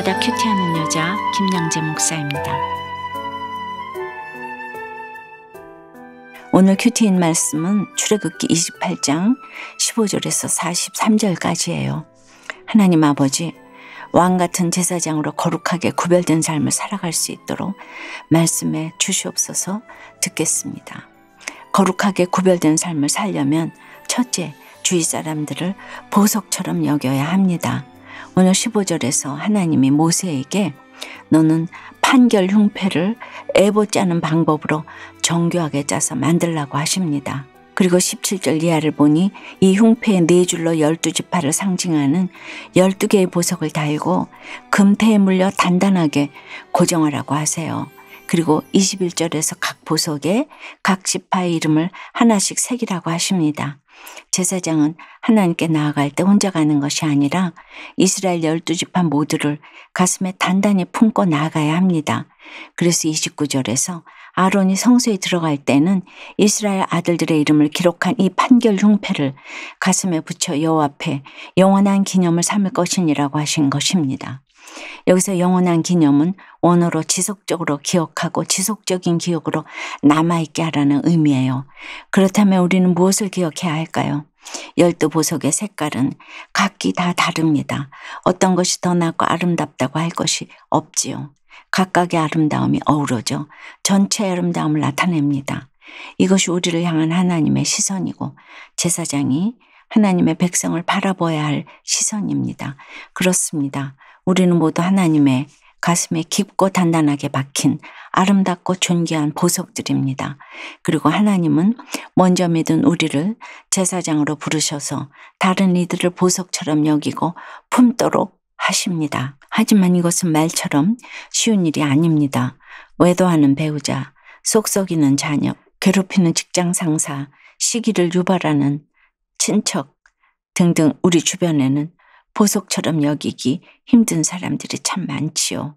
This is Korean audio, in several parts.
날마다 큐티하는 여자 김양재 목사입니다. 오늘 큐티인 말씀은 출애굽기 28장 15절에서 43절까지예요. 하나님 아버지, 왕같은 제사장으로 거룩하게 구별된 삶을 살아갈 수 있도록 말씀해 주시옵소서. 듣겠습니다. 거룩하게 구별된 삶을 살려면 첫째, 주위 사람들을 보석처럼 여겨야 합니다. 오늘 15절에서 하나님이 모세에게 너는 판결 흉패를 애보 짜는 방법으로 정교하게 짜서 만들라고 하십니다. 그리고 17절 이하를 보니 이 흉패의 4줄로 12지파를 상징하는 12개의 보석을 달고 금태에 물려 단단하게 고정하라고 하세요. 그리고 21절에서 각 보석에 각 지파의 이름을 하나씩 새기라고 하십니다. 제사장은 하나님께 나아갈 때 혼자 가는 것이 아니라 이스라엘 12지파 모두를 가슴에 단단히 품고 나아가야 합니다. 그래서 29절에서 아론이 성소에 들어갈 때는 이스라엘 아들들의 이름을 기록한 이 판결 흉패를 가슴에 붙여 여호와 앞에 영원한 기념을 삼을 것이니라고 하신 것입니다. 여기서 영원한 기념은 원어로 지속적으로 기억하고 지속적인 기억으로 남아있게 하라는 의미예요. 그렇다면 우리는 무엇을 기억해야 할까요? 12보석의 색깔은 각기 다 다릅니다. 어떤 것이 더 낫고 아름답다고 할 것이 없지요. 각각의 아름다움이 어우러져 전체의 아름다움을 나타냅니다. 이것이 우리를 향한 하나님의 시선이고 제사장이 하나님의 백성을 바라봐야 할 시선입니다. 그렇습니다. 우리는 모두 하나님의 가슴에 깊고 단단하게 박힌 아름답고 존귀한 보석들입니다. 그리고 하나님은 먼저 믿은 우리를 제사장으로 부르셔서 다른 이들을 보석처럼 여기고 품도록 하십니다. 하지만 이것은 말처럼 쉬운 일이 아닙니다. 외도하는 배우자, 속썩이는 자녀, 괴롭히는 직장 상사, 시기를 유발하는 친척 등등 우리 주변에는 보석처럼 여기기 힘든 사람들이 참 많지요.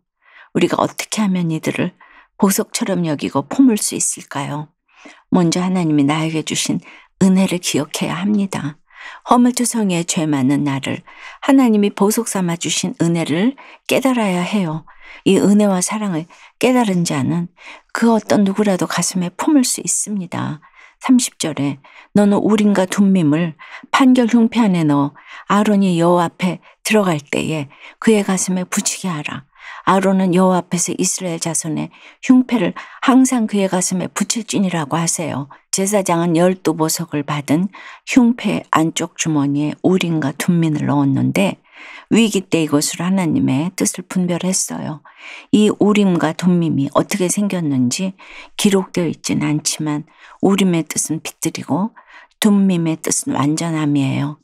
우리가 어떻게 하면 이들을 보석처럼 여기고 품을 수 있을까요? 먼저 하나님이 나에게 주신 은혜를 기억해야 합니다. 허물투성이에 죄 많은 나를 하나님이 보석 삼아 주신 은혜를 깨달아야 해요. 이 은혜와 사랑을 깨달은 자는 그 어떤 누구라도 가슴에 품을 수 있습니다. 30절에 너는 우림과 둠밈을 판결 흉패 안에 넣어 아론이 여호와 앞에 들어갈 때에 그의 가슴에 붙이게 하라. 아론은 여호와 앞에서 이스라엘 자손의 흉패를 항상 그의 가슴에 붙일지니라고 하세요. 제사장은 12보석을 받은 흉패 안쪽 주머니에 우림과 둠밈을 넣었는데 위기 때 이것으로 하나님의 뜻을 분별했어요. 이 우림과 둠밈이 어떻게 생겼는지 기록되어 있지는 않지만 우림의 뜻은 빛들이고 둠밈의 뜻은 완전함이에요.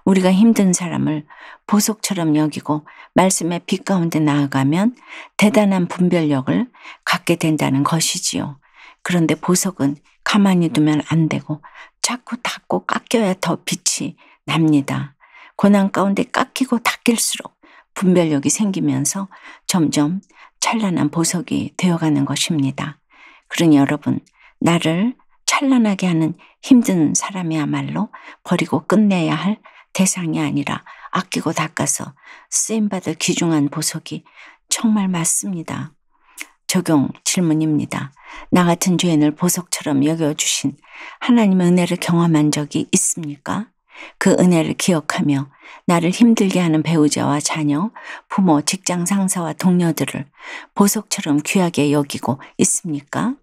우리가 힘든 사람을 보석처럼 여기고 말씀의 빛 가운데 나아가면 대단한 분별력을 갖게 된다는 것이지요. 그런데 보석은 가만히 두면 안 되고 자꾸 닦고 깎여야 더 빛이 납니다. 고난 가운데 깎이고 닦일수록 분별력이 생기면서 점점 찬란한 보석이 되어가는 것입니다. 그러니 여러분, 나를 찬란하게 하는 힘든 사람이야말로 버리고 끝내야 할 대상이 아니라 아끼고 닦아서 쓰임받을 귀중한 보석이 정말 맞습니다. 적용 질문입니다. 나 같은 죄인을 보석처럼 여겨주신 하나님의 은혜를 경험한 적이 있습니까? 그 은혜를 기억하며 나를 힘들게 하는 배우자와 자녀, 부모, 직장 상사와 동료들을 보석처럼 귀하게 여기고 있습니까?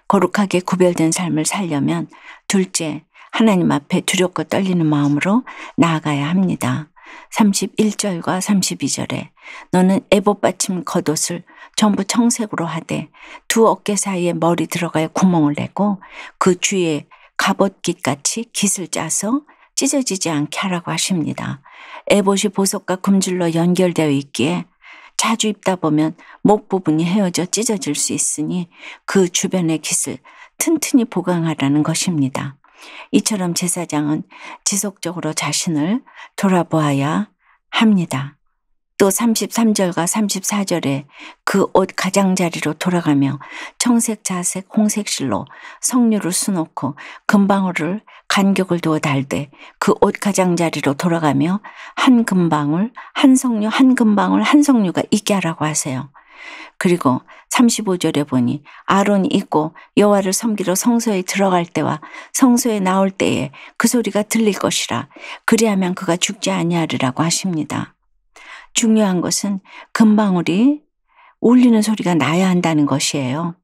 거룩하게 구별된 삶을 살려면 둘째, 하나님 앞에 두렵고 떨리는 마음으로 나아가야 합니다. 31절과 32절에 너는 에봇 받침 겉옷을 전부 청색으로 하되 두 어깨 사이에 머리 들어갈 구멍을 내고 그 주위에 갑옷깃같이 깃을 짜서 찢어지지 않게 하라고 하십니다. 에봇이 보석과 금줄로 연결되어 있기에 자주 입다 보면 목 부분이 헤어져 찢어질 수 있으니 그 주변의 깃을 튼튼히 보강하라는 것입니다. 이처럼 제사장은 지속적으로 자신을 돌아보아야 합니다. 또 33절과 34절에 그 옷 가장자리로 돌아가며 청색, 자색, 홍색 실로 석류를 수놓고 금방울을 간격을 두어 달되 그 옷 가장자리로 돌아가며 한 금방울, 한 석류, 한 금방울, 한 석류가 있게 하라고 하세요. 그리고 35절에 보니 아론이 있고 여호와를 섬기러 성소에 들어갈 때와 성소에 나올 때에 그 소리가 들릴 것이라. 그리하면 그가 죽지 아니하리라고 하십니다. 중요한 것은 금방울이 울리는 소리가 나야 한다는 것이에요.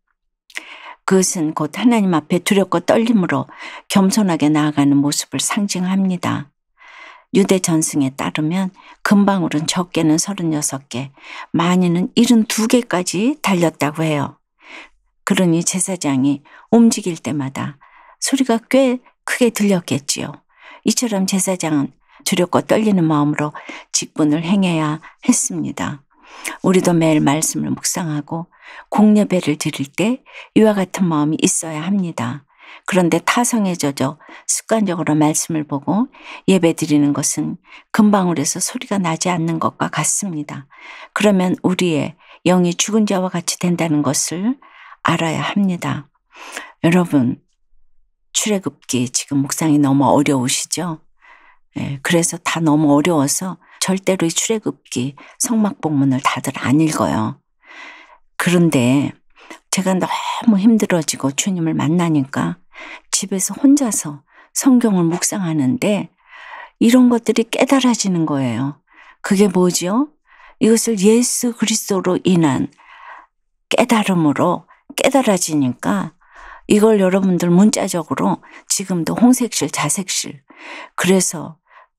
그것은 곧 하나님 앞에 두렵고 떨림으로 겸손하게 나아가는 모습을 상징합니다. 유대 전승에 따르면 금방울은 적게는 36개, 많이는 72개까지 달렸다고 해요. 그러니 제사장이 움직일 때마다 소리가 꽤 크게 들렸겠지요. 이처럼 제사장은 두렵고 떨리는 마음으로 직분을 행해야 했습니다. 우리도 매일 말씀을 묵상하고 공예배를 드릴 때 이와 같은 마음이 있어야 합니다. 그런데 타성에 젖어 습관적으로 말씀을 보고 예배 드리는 것은 금방울에서 소리가 나지 않는 것과 같습니다. 그러면 우리의 영이 죽은 자와 같이 된다는 것을 알아야 합니다. 여러분, 출애굽기 지금 묵상이 너무 어려우시죠? 그래서 다 너무 어려워서 절대로 이 출애굽기 성막복문을 다들 안 읽어요. 그런데 제가 너무 힘들어지고 주님을 만나니까 집에서 혼자서 성경을 묵상하는데 이런 것들이 깨달아지는 거예요. 그게 뭐죠? 이것을 예수 그리스도로 인한 깨달음으로 깨달아지니까 이걸 여러분들 문자적으로 지금도 홍색실, 자색실, 그래서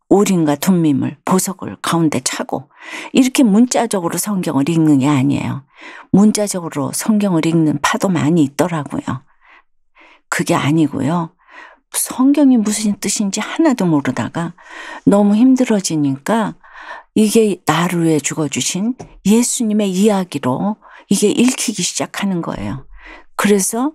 오림과 둠밈을 보석을 가운데 차고 이렇게 문자적으로 성경을 읽는 게 아니에요. 문자적으로 성경을 읽는 파도 많이 있더라고요. 그게 아니고요. 성경이 무슨 뜻인지 하나도 모르다가 너무 힘들어지니까 이게 나를 위해 죽어주신 예수님의 이야기로 이게 읽히기 시작하는 거예요. 그래서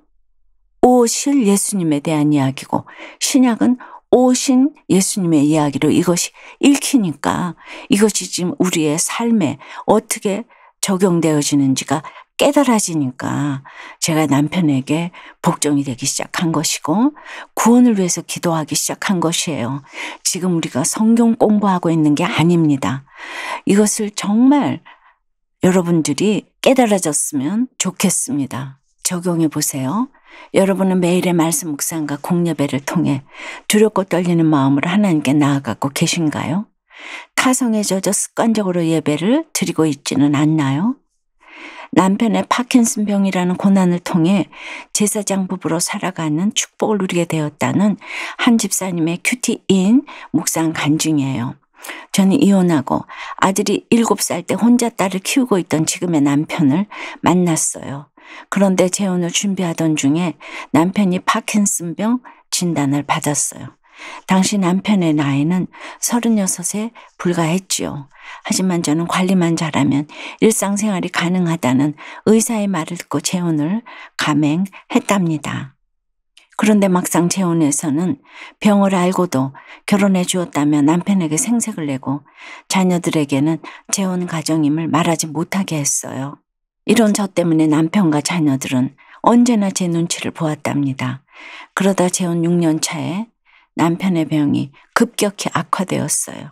오실 예수님에 대한 이야기고 신약은 오신 예수님의 이야기로 이것이 읽히니까 이것이 지금 우리의 삶에 어떻게 적용되어지는지가 깨달아지니까 제가 남편에게 복종이 되기 시작한 것이고 구원을 위해서 기도하기 시작한 것이에요. 지금 우리가 성경 공부하고 있는 게 아닙니다. 이것을 정말 여러분들이 깨달아졌으면 좋겠습니다. 적용해 보세요. 여러분은 매일의 말씀 묵상과 공예배를 통해 두렵고 떨리는 마음으로 하나님께 나아가고 계신가요? 타성에 젖어 습관적으로 예배를 드리고 있지는 않나요? 남편의 파킨슨 병이라는 고난을 통해 제사장 부부로 살아가는 축복을 누리게 되었다는 한 집사님의 큐티인 묵상 간증이에요. 저는 이혼하고 아들이 7살 때 혼자 딸을 키우고 있던 지금의 남편을 만났어요. 그런데 재혼을 준비하던 중에 남편이 파킨슨병 진단을 받았어요. 당시 남편의 나이는 36에 불과했지요. 하지만 저는 관리만 잘하면 일상생활이 가능하다는 의사의 말을 듣고 재혼을 감행했답니다. 그런데 막상 재혼에서는 병을 알고도 결혼해 주었다며 남편에게 생색을 내고 자녀들에게는 재혼 가정임을 말하지 못하게 했어요. 이런 저 때문에 남편과 자녀들은 언제나 제 눈치를 보았답니다. 그러다 재혼 6년 차에 남편의 병이 급격히 악화되었어요.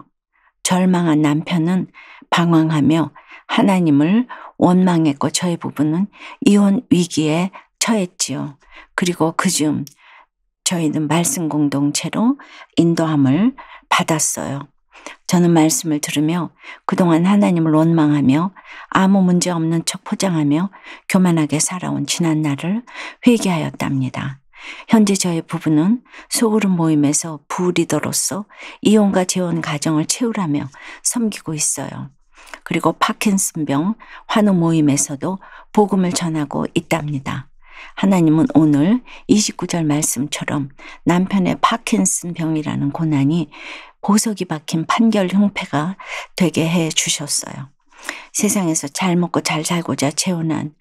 절망한 남편은 방황하며 하나님을 원망했고 저희 부부는 이혼 위기에 처했지요. 그리고 그중 저희는 말씀 공동체로 인도함을 받았어요. 저는 말씀을 들으며 그동안 하나님을 원망하며 아무 문제 없는 척 포장하며 교만하게 살아온 지난 날을 회개하였답니다. 현재 저희 부부는 소그룹 모임에서 부리더로서 이혼과 재혼 가정을 채우라며 섬기고 있어요. 그리고 파킨슨병 환우 모임에서도 복음을 전하고 있답니다. 하나님은 오늘 29절 말씀처럼 남편의 파킨슨병이라는 고난이 보석이 박힌 판결 형패가 되게 해 주셨어요. 세상에서 잘 먹고 잘 살고자 재혼한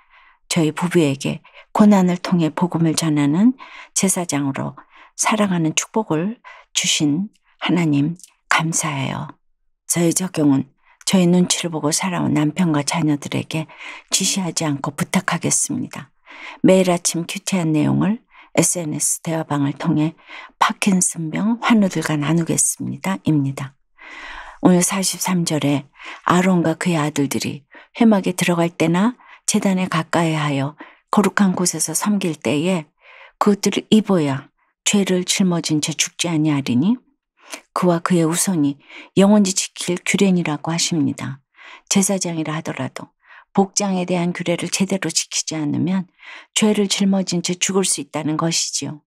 저희 부부에게 고난을 통해 복음을 전하는 제사장으로 살아가는 축복을 주신 하나님 감사해요. 저의 적용은 저의 눈치를 보고 살아온 남편과 자녀들에게 지시하지 않고 부탁하겠습니다. 매일 아침 큐티한 내용을 SNS 대화방을 통해 파킨슨병 환우들과 나누겠습니다. 입니다. 오늘 43절에 아론과 그의 아들들이 회막에 들어갈 때나 제단에 가까이 하여 거룩한 곳에서 섬길 때에 그것들을 입어야 죄를 짊어진 채 죽지 아니하리니 그와 그의 후손이 영원히 지킬 규례니라고 하십니다. 제사장이라 하더라도 복장에 대한 규례를 제대로 지키지 않으면 죄를 짊어진 채 죽을 수 있다는 것이지요.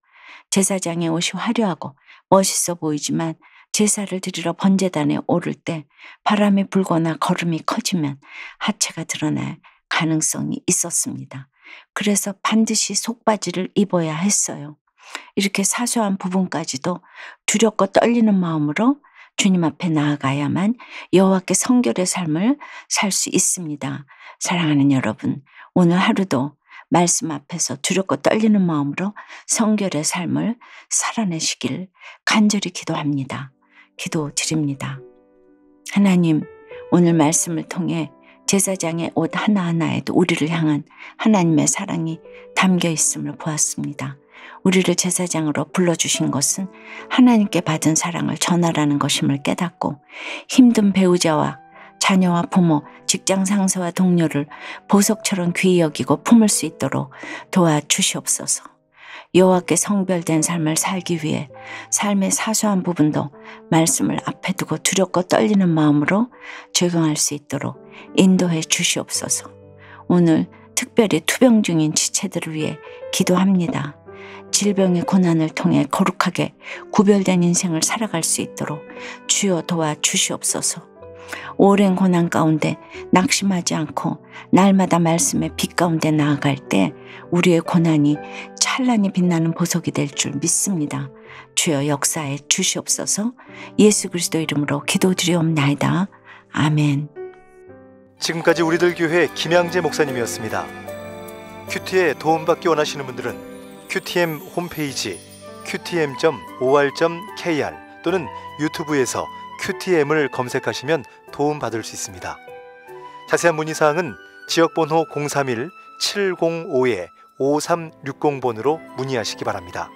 제사장의 옷이 화려하고 멋있어 보이지만 제사를 드리러 번제단에 오를 때 바람이 불거나 걸음이 커지면 하체가 드러날 가능성이 있었습니다. 그래서 반드시 속바지를 입어야 했어요. 이렇게 사소한 부분까지도 두렵고 떨리는 마음으로 주님 앞에 나아가야만 여호와께 성결의 삶을 살 수 있습니다. 사랑하는 여러분, 오늘 하루도 말씀 앞에서 두렵고 떨리는 마음으로 성결의 삶을 살아내시길 간절히 기도합니다. 기도드립니다. 하나님, 오늘 말씀을 통해 제사장의 옷 하나하나에도 우리를 향한 하나님의 사랑이 담겨 있음을 보았습니다. 우리를 제사장으로 불러주신 것은 하나님께 받은 사랑을 전하라는 것임을 깨닫고 힘든 배우자와 자녀와 부모, 직장 상사와 동료를 보석처럼 귀히 여기고 품을 수 있도록 도와주시옵소서. 여호와께 성별된 삶을 살기 위해 삶의 사소한 부분도 말씀을 앞에 두고 두렵고 떨리는 마음으로 적용할 수 있도록 인도해 주시옵소서. 오늘 특별히 투병 중인 지체들을 위해 기도합니다. 질병의 고난을 통해 거룩하게 구별된 인생을 살아갈 수 있도록 주여 도와주시옵소서. 오랜 고난 가운데 낙심하지 않고 날마다 말씀의 빛 가운데 나아갈 때 우리의 고난이 찬란히 빛나는 보석이 될 줄 믿습니다. 주여 역사해 주시옵소서. 예수 그리스도 이름으로 기도드리옵나이다. 아멘. 지금까지 우리들 교회 김양재 목사님이었습니다. 큐티에 도움받기 원하시는 분들은 QTM 홈페이지 qtm.or.kr 또는 유튜브에서 QTM을 검색하시면 도움받을 수 있습니다. 자세한 문의사항은 지역번호 031-705-5360번으로 문의하시기 바랍니다.